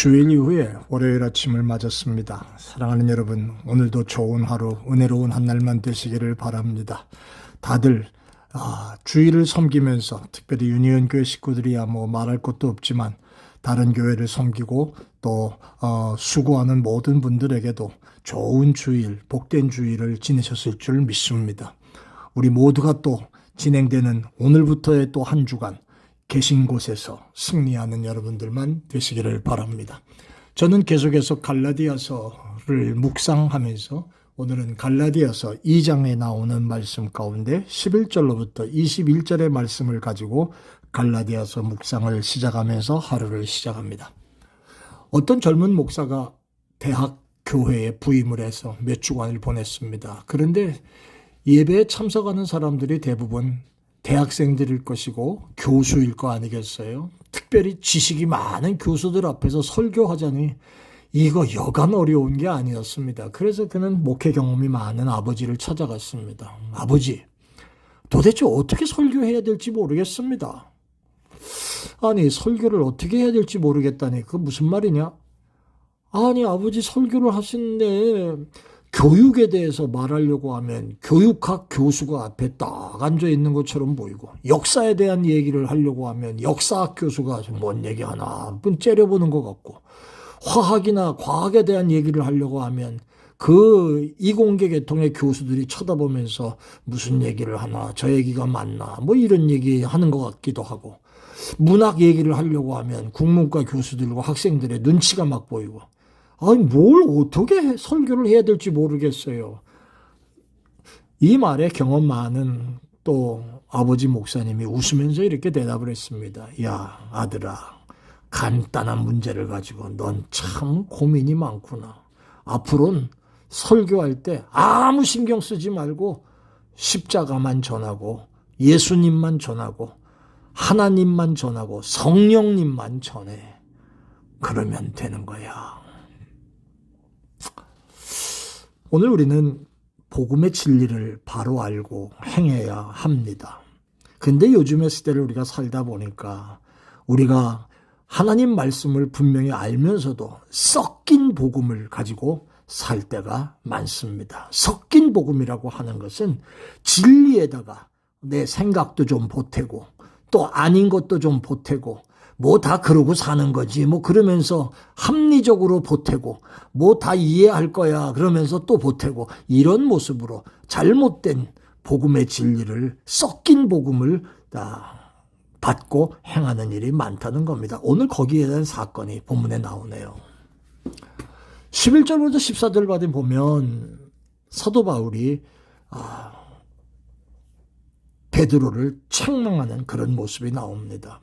주일 이후에 월요일 아침을 맞았습니다. 사랑하는 여러분, 오늘도 좋은 하루, 은혜로운 한 날만 되시기를 바랍니다. 다들 주일을 섬기면서 특별히 유니온 교회 식구들이야 뭐 말할 것도 없지만 다른 교회를 섬기고 또 수고하는 모든 분들에게도 좋은 주일, 복된 주일을 지내셨을 줄 믿습니다. 우리 모두가 또 진행되는 오늘부터의 또 한 주간 계신 곳에서 승리하는 여러분들만 되시기를 바랍니다. 저는 계속해서 갈라디아서를 묵상하면서 오늘은 갈라디아서 2장에 나오는 말씀 가운데 11절로부터 21절의 말씀을 가지고 갈라디아서 묵상을 시작하면서 하루를 시작합니다. 어떤 젊은 목사가 대학 교회에 부임을 해서 몇 주간을 보냈습니다. 그런데 예배에 참석하는 사람들이 대부분 대학생들일 것이고 교수일 거 아니겠어요? 특별히 지식이 많은 교수들 앞에서 설교하자니 이거 여간 어려운 게 아니었습니다. 그래서 그는 목회 경험이 많은 아버지를 찾아갔습니다. 아버지, 도대체 어떻게 설교해야 될지 모르겠습니다. 아니, 설교를 어떻게 해야 될지 모르겠다니 그거 무슨 말이냐? 아니, 아버지 설교를 하시는데 교육에 대해서 말하려고 하면 교육학 교수가 앞에 딱 앉아 있는 것처럼 보이고 역사에 대한 얘기를 하려고 하면 역사학 교수가 뭔 얘기 하나 째려보는 것 같고 화학이나 과학에 대한 얘기를 하려고 하면 그 이공계 계통의 교수들이 쳐다보면서 무슨 얘기를 하나 저 얘기가 맞나 뭐 이런 얘기 하는 것 같기도 하고 문학 얘기를 하려고 하면 국문과 교수들과 학생들의 눈치가 막 보이고 아니, 뭘 어떻게 설교를 해야 될지 모르겠어요. 이 말에 경험 많은 또 아버지 목사님이 웃으면서 이렇게 대답을 했습니다. 야, 아들아, 간단한 문제를 가지고 넌 참 고민이 많구나. 앞으로는 설교할 때 아무 신경 쓰지 말고 십자가만 전하고 예수님만 전하고 하나님만 전하고 성령님만 전해. 그러면 되는 거야. 오늘 우리는 복음의 진리를 바로 알고 행해야 합니다. 근데 요즘의 시대를 우리가 살다 보니까 우리가 하나님 말씀을 분명히 알면서도 섞인 복음을 가지고 살 때가 많습니다. 섞인 복음이라고 하는 것은 진리에다가 내 생각도 좀 보태고 또 아닌 것도 좀 보태고 뭐 다 그러고 사는 거지 뭐 그러면서 합리적으로 보태고 뭐 다 이해할 거야 그러면서 또 보태고 이런 모습으로 잘못된 복음의 진리를 섞인 복음을 다 받고 행하는 일이 많다는 겁니다. 오늘 거기에 대한 사건이 본문에 나오네요. 11절부터 14절까지 보면 사도 바울이 베드로를 책망하는 그런 모습이 나옵니다.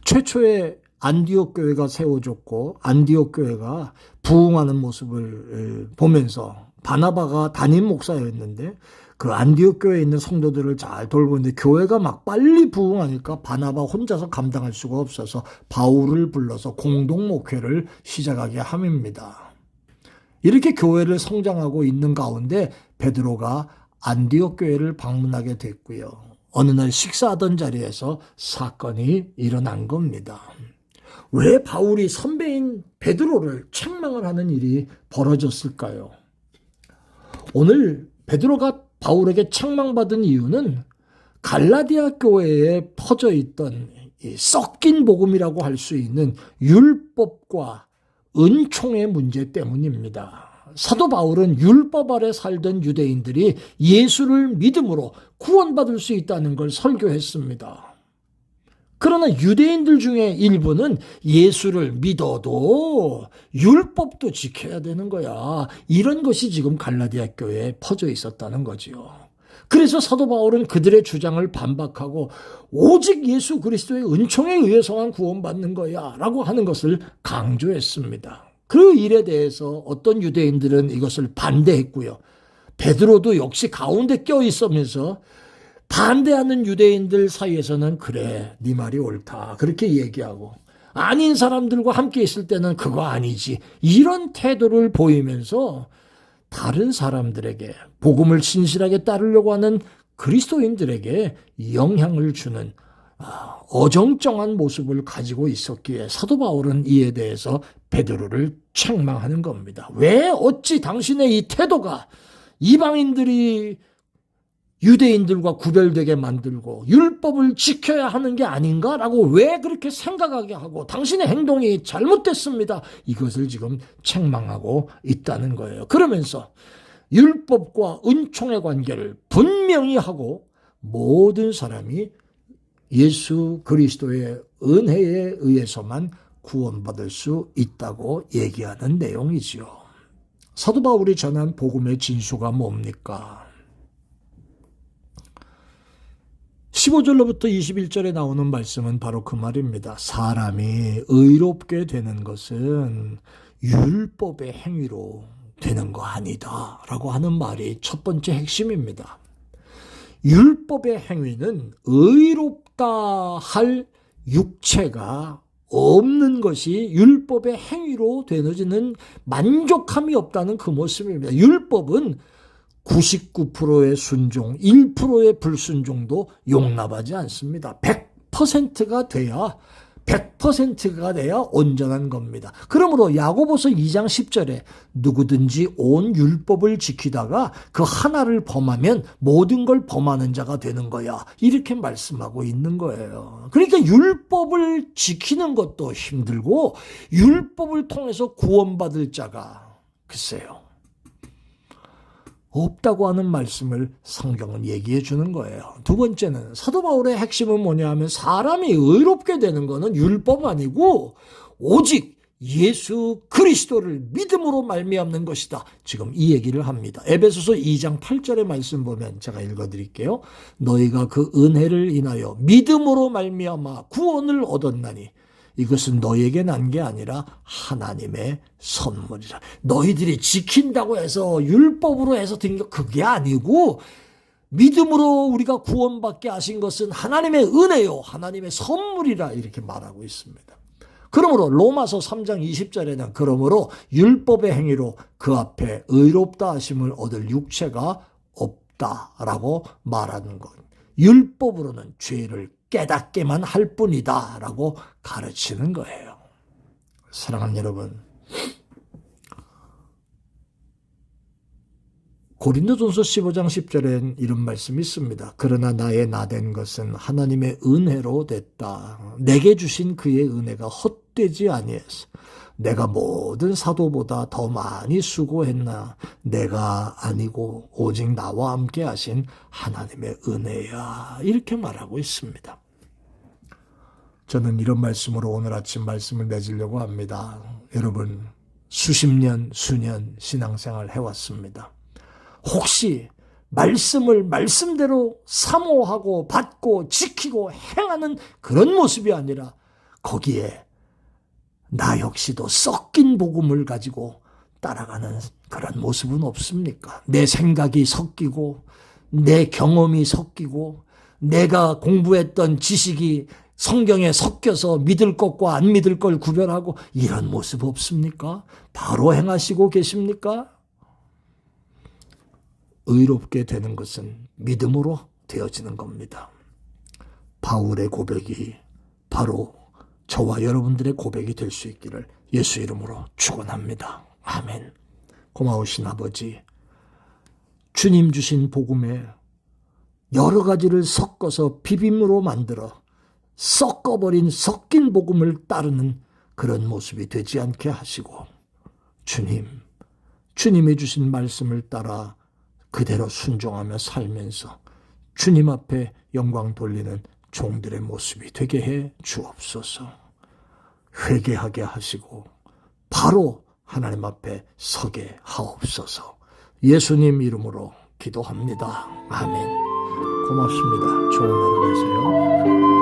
최초의 안디옥 교회가 세워졌고 안디옥 교회가 부흥하는 모습을 보면서 바나바가 담임 목사였는데 그 안디옥 교회에 있는 성도들을 잘 돌보는데 교회가 막 빨리 부흥하니까 바나바 혼자서 감당할 수가 없어서 바울을 불러서 공동 목회를 시작하게 함입니다. 이렇게 교회를 성장하고 있는 가운데 베드로가 안디옥 교회를 방문하게 됐고요. 어느 날 식사하던 자리에서 사건이 일어난 겁니다. 왜 바울이 선배인 베드로를 책망을 하는 일이 벌어졌을까요? 오늘 베드로가 바울에게 책망받은 이유는 갈라디아 교회에 퍼져 있던 이 섞인 복음이라고 할 수 있는 율법과 은총의 문제 때문입니다. 사도 바울은 율법 아래 살던 유대인들이 예수를 믿음으로 구원받을 수 있다는 걸 설교했습니다. 그러나 유대인들 중에 일부는 예수를 믿어도 율법도 지켜야 되는 거야. 이런 것이 지금 갈라디아 교회에 퍼져 있었다는 거지요. 그래서 사도 바울은 그들의 주장을 반박하고 오직 예수 그리스도의 은총에 의해서만 구원받는 거야 라고 하는 것을 강조했습니다. 그 일에 대해서 어떤 유대인들은 이것을 반대했고요. 베드로도 역시 가운데 껴있으면서 반대하는 유대인들 사이에서는 그래, 네 말이 옳다 그렇게 얘기하고 아닌 사람들과 함께 있을 때는 그거 아니지 이런 태도를 보이면서 다른 사람들에게 복음을 신실하게 따르려고 하는 그리스도인들에게 영향을 주는 어정쩡한 모습을 가지고 있었기에 사도 바울은 이에 대해서 베드로를 책망하는 겁니다. 왜 어찌 당신의 이 태도가 이방인들이 유대인들과 구별되게 만들고 율법을 지켜야 하는 게 아닌가라고 왜 그렇게 생각하게 하고 당신의 행동이 잘못됐습니다. 이것을 지금 책망하고 있다는 거예요. 그러면서 율법과 은총의 관계를 분명히 하고 모든 사람이 예수 그리스도의 은혜에 의해서만 구원받을 수 있다고 얘기하는 내용이지요. 사도 바울이 전한 복음의 진수가 뭡니까? 15절로부터 21절에 나오는 말씀은 바로 그 말입니다. 사람이 의롭게 되는 것은 율법의 행위로 되는 거 아니다 라고 하는 말이 첫 번째 핵심입니다. 율법의 행위는 의롭다 할 육체가 없는 것이 율법의 행위로 되어지는 만족함이 없다는 그 모습입니다. 율법은 99%의 순종, 1%의 불순종도 용납하지 않습니다. 100%가 돼야 온전한 겁니다. 그러므로 야고보서 2장 10절에 누구든지 온 율법을 지키다가 그 하나를 범하면 모든 걸 범하는 자가 되는 거야. 이렇게 말씀하고 있는 거예요. 그러니까 율법을 지키는 것도 힘들고 율법을 통해서 구원받을 자가 글쎄요. 없다고 하는 말씀을 성경은 얘기해 주는 거예요. 두 번째는 사도 바울의 핵심은 뭐냐 하면 사람이 의롭게 되는 것은 율법 아니고 오직 예수 그리스도를 믿음으로 말미암는 것이다. 지금 이 얘기를 합니다. 에베소서 2장 8절의 말씀 보면 제가 읽어드릴게요. 너희가 그 은혜를 인하여 믿음으로 말미암아 구원을 얻었나니 이것은 너에게 난 게 아니라 하나님의 선물이라. 너희들이 지킨다고 해서 율법으로 해서 된 게 그게 아니고 믿음으로 우리가 구원받게 하신 것은 하나님의 은혜요. 하나님의 선물이라 이렇게 말하고 있습니다. 그러므로 로마서 3장 20절에는 그러므로 율법의 행위로 그 앞에 의롭다 하심을 얻을 육체가 없다라고 말하는 것. 율법으로는 죄를 깨닫게만 할 뿐이다 라고 가르치는 거예요. 사랑하는 여러분, 고린도전서 15장 10절엔 이런 말씀이 있습니다. 그러나 나의 나된 것은 하나님의 은혜로 됐다. 내게 주신 그의 은혜가 헛되지 아니해서 내가 모든 사도보다 더 많이 수고했나 내가 아니고 오직 나와 함께 하신 하나님의 은혜야. 이렇게 말하고 있습니다. 저는 이런 말씀으로 오늘 아침 말씀을 맺으려고 합니다. 여러분, 수십 년, 수년 신앙생활 해왔습니다. 혹시 말씀을 말씀대로 사모하고 받고 지키고 행하는 그런 모습이 아니라 거기에 나 역시도 섞인 복음을 가지고 따라가는 그런 모습은 없습니까? 내 생각이 섞이고 내 경험이 섞이고 내가 공부했던 지식이 성경에 섞여서 믿을 것과 안 믿을 걸 구별하고 이런 모습 없습니까? 바로 행하시고 계십니까? 의롭게 되는 것은 믿음으로 되어지는 겁니다. 바울의 고백이 바로 저와 여러분들의 고백이 될 수 있기를 예수 이름으로 축원합니다. 아멘. 고마우신 아버지, 주님 주신 복음에 여러 가지를 섞어서 비빔으로 만들어 섞어버린 섞인 복음을 따르는 그런 모습이 되지 않게 하시고 주님이 주신 말씀을 따라 그대로 순종하며 살면서 주님 앞에 영광 돌리는 종들의 모습이 되게 해 주옵소서. 회개하게 하시고 바로 하나님 앞에 서게 하옵소서. 예수님 이름으로 기도합니다. 아멘. 고맙습니다. 좋은 하루 되세요.